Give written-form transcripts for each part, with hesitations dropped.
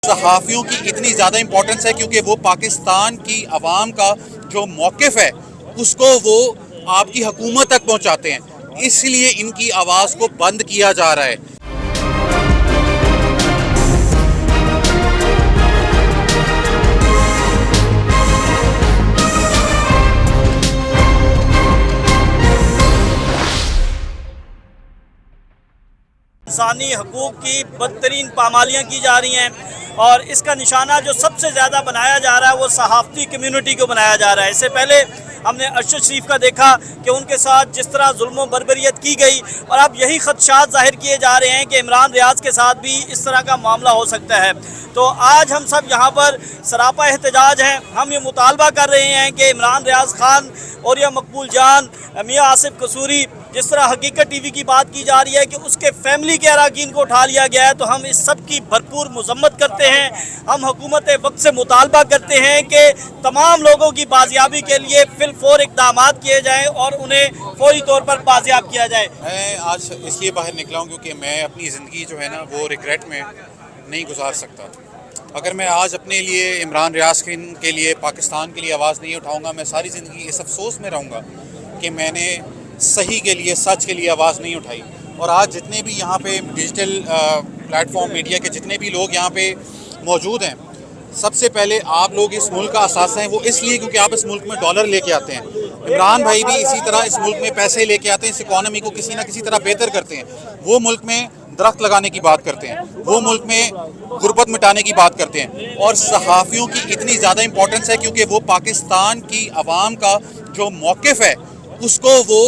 सहाफ़ियों की इतनी ज़्यादा इम्पोर्टेंस है क्योंकि वो पाकिस्तान की आवाम का जो मौक़िफ़ है उसको वो आपकी हुकूमत तक पहुँचाते हैं, इसलिए इनकी आवाज़ को बंद किया जा रहा है। इंसानी हकूक़ की बदतरीन पामालियाँ की जा रही हैं और इसका निशाना जो सबसे ज़्यादा बनाया जा रहा है वो सहाफ़ती कम्यूनिटी को बनाया जा रहा है। इससे पहले हमने अरशद शरीफ का देखा कि उनके साथ जिस तरह जुल्म बर्बरियत की गई और अब यही खदशात ज़ाहिर किए जा रहे हैं कि इमरान रियाज़ के साथ भी इस तरह का मामला हो सकता है। तो आज हम सब यहाँ पर सरापा एहतजाज हैं। हम ये मुतालबा कर रहे हैं कि इमरान रियाज़ खान और या मकबूल जान, मियाँ आसिफ कसूरी, जिस तरह हकीकत टीवी की बात की जा रही है कि उसके फैमिली के अरकान को उठा लिया गया है, तो हम इस सब की भरपूर मजम्मत करते हैं। हम हुकूमत वक्त से मुतालबा करते हैं कि तमाम लोगों की बाजियाबी के लिए फिलफौर इक़दाम किए जाएँ और उन्हें फौरी तौर पर बाजियाब किया जाए। मैं आज इसलिए बाहर निकला हूँ क्योंकि मैं अपनी ज़िंदगी जो है ना वो रिग्रेट में नहीं गुजार सकता। अगर मैं आज अपने लिए, इमरान रियाज़ के लिए, पाकिस्तान के लिए आवाज़ नहीं उठाऊँगा, मैं सारी ज़िंदगी इस अफसोस में रहूँगा कि मैंने सही के लिए, सच के लिए आवाज़ नहीं उठाई। और आज जितने भी यहाँ पे डिजिटल प्लेटफॉर्म मीडिया के जितने भी लोग यहाँ पे मौजूद हैं, सबसे पहले आप लोग इस मुल्क का असासा हैं, वो इसलिए क्योंकि आप इस मुल्क में डॉलर लेके आते हैं। इमरान भाई भी इसी तरह इस मुल्क में पैसे लेके आते हैं, इस इकॉनमी को किसी ना किसी तरह बेहतर करते हैं। वो मुल्क में दरख्त लगाने की बात करते हैं, वो मुल्क में गुर्बत मिटाने की बात करते हैं। और सहाफ़ियों की इतनी ज़्यादा इम्पोर्टेंस है क्योंकि वो पाकिस्तान की आवाम का जो मौक़िफ़ है उसको वो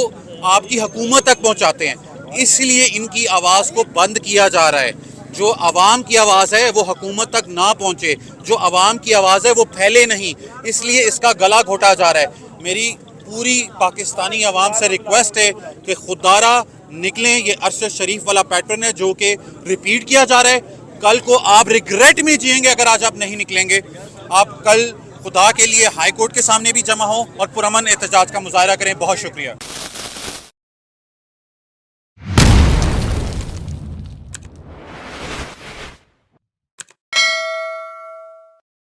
आपकी हुकूमत तक पहुँचाते हैं, इसलिए इनकी आवाज़ को बंद किया जा रहा है। जो आवाम की आवाज़ है वो हुकूमत तक ना पहुँचे, जो आवाम की आवाज़ है वो फैले नहीं, इसलिए इसका गला घोटा जा रहा है। मेरी पूरी पाकिस्तानी आवाम से रिक्वेस्ट है कि खुदारा निकलें। ये अरशद शरीफ वाला पैटर्न है जो कि रिपीट किया जा रहा है। कल को आप रिग्रेट में जिएंगे अगर आज आप नहीं निकलेंगे। आप कल खुदा के लिए हाई कोर्ट के सामने भी जमा हो और पुरअमन एहतजाज का मुजाहरा करें। बहुत शुक्रिया।